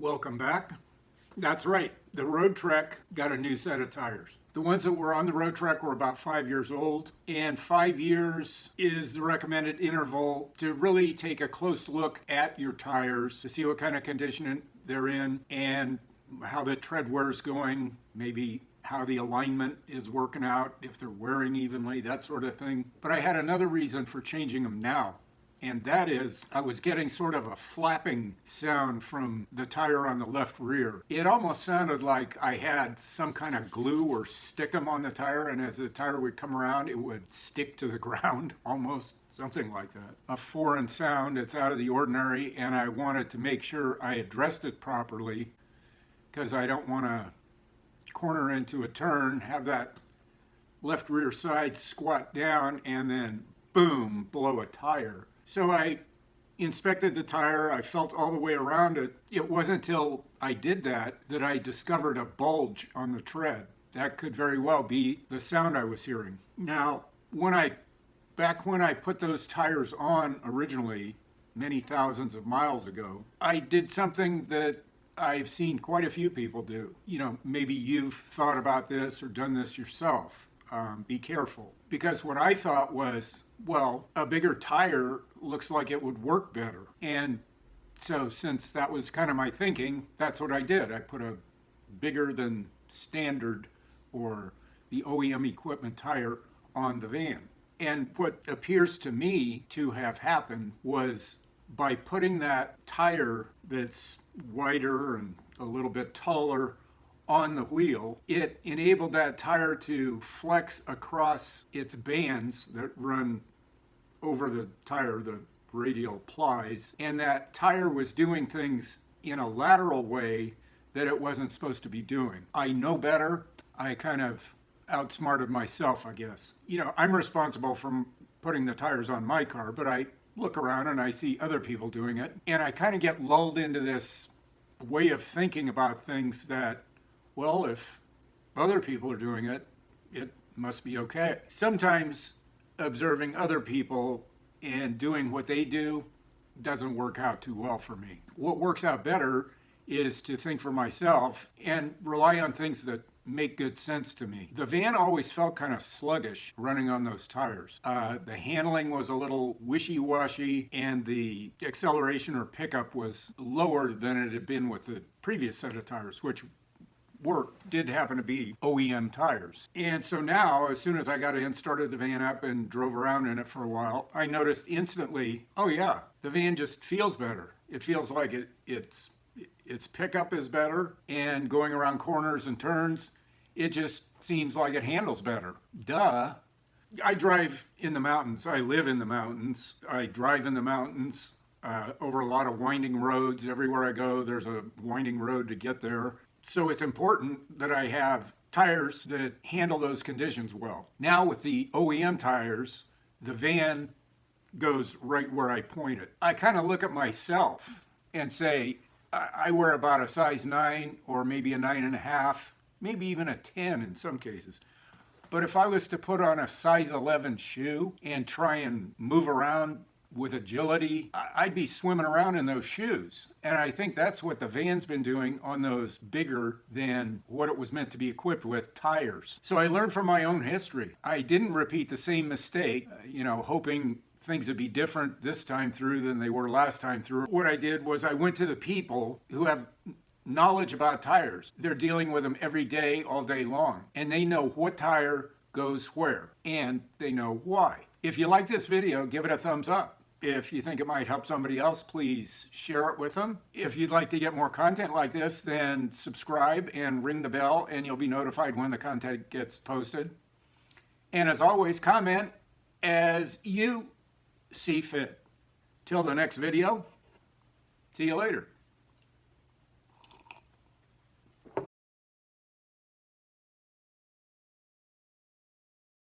Welcome back. That's right, the Roadtrek got a new set of tires. The ones that were on the Roadtrek were about 5 years old, and 5 years is the recommended interval to really take a close look at your tires to see what kind of condition they're in and how the tread wear is going, maybe how the alignment is working out, if they're wearing evenly, that sort of thing. But I had another reason for changing them now. And that is, I was getting sort of a flapping sound from the tire on the left rear. It almost sounded like I had some kind of glue or stickum on the tire, and as the tire would come around, it would stick to the ground, almost, something like that. A foreign sound, it's out of the ordinary, and I wanted to make sure I addressed it properly, because I don't want to corner into a turn, have that left rear side squat down, and then boom, blow a tire. So I inspected the tire, I felt all the way around it. It wasn't until I did that that I discovered a bulge on the tread. That could very well be the sound I was hearing. Now, back when I put those tires on originally, many thousands of miles ago, I did something that I've seen quite a few people do. You know, maybe you've thought about this or done this yourself. Be careful. Because what I thought was, well, a bigger tire looks like it would work better. And so since that was kind of my thinking, that's what I did. I put a bigger than standard or the OEM equipment tire on the van. And what appears to me to have happened was by putting that tire that's wider and a little bit taller on the wheel, it enabled that tire to flex across its bands that run over the tire, the radial plies, and that tire was doing things in a lateral way that it wasn't supposed to be doing. I know better. I kind of outsmarted myself, I guess. You know, I'm responsible for putting the tires on my car, but I look around and I see other people doing it, and I kind of get lulled into this way of thinking about things that, well, if other people are doing it, it must be okay. Sometimes observing other people and doing what they do doesn't work out too well for me. What works out better is to think for myself and rely on things that make good sense to me. The van always felt kind of sluggish running on those tires. The handling was a little wishy-washy, and the acceleration or pickup was lower than it had been with the previous set of tires, which did happen to be OEM tires. And so now, as soon as I got in, started the van up and drove around in it for a while, I noticed instantly, oh yeah, the van just feels better. It feels like its pickup is better, and going around corners and turns, it just seems like it handles better. Duh. I drive in the mountains. I live in the mountains. I drive in the mountains over a lot of winding roads. Everywhere I go, there's a winding road to get there. So it's important that I have tires that handle those conditions well. Now with the OEM tires, the van goes right where I point it. I kind of look at myself and say, I wear about a size 9 or maybe a 9.5, maybe even a 10 in some cases. But if I was to put on a size 11 shoe and try and move around with agility, I'd be swimming around in those shoes. And I think that's what the van's been doing on those bigger than what it was meant to be equipped with tires. So I learned from my own history. I didn't repeat the same mistake, hoping things would be different this time through than they were last time through. What I did was I went to the people who have knowledge about tires. They're dealing with them every day, all day long. And they know what tire goes where, and they know why. If you like this video, give it a thumbs up. If you think it might help somebody else, please share it with them. If you'd like to get more content like this, then subscribe and ring the bell, and you'll be notified when the content gets posted. And as always, comment as you see fit. Till the next video, see you later.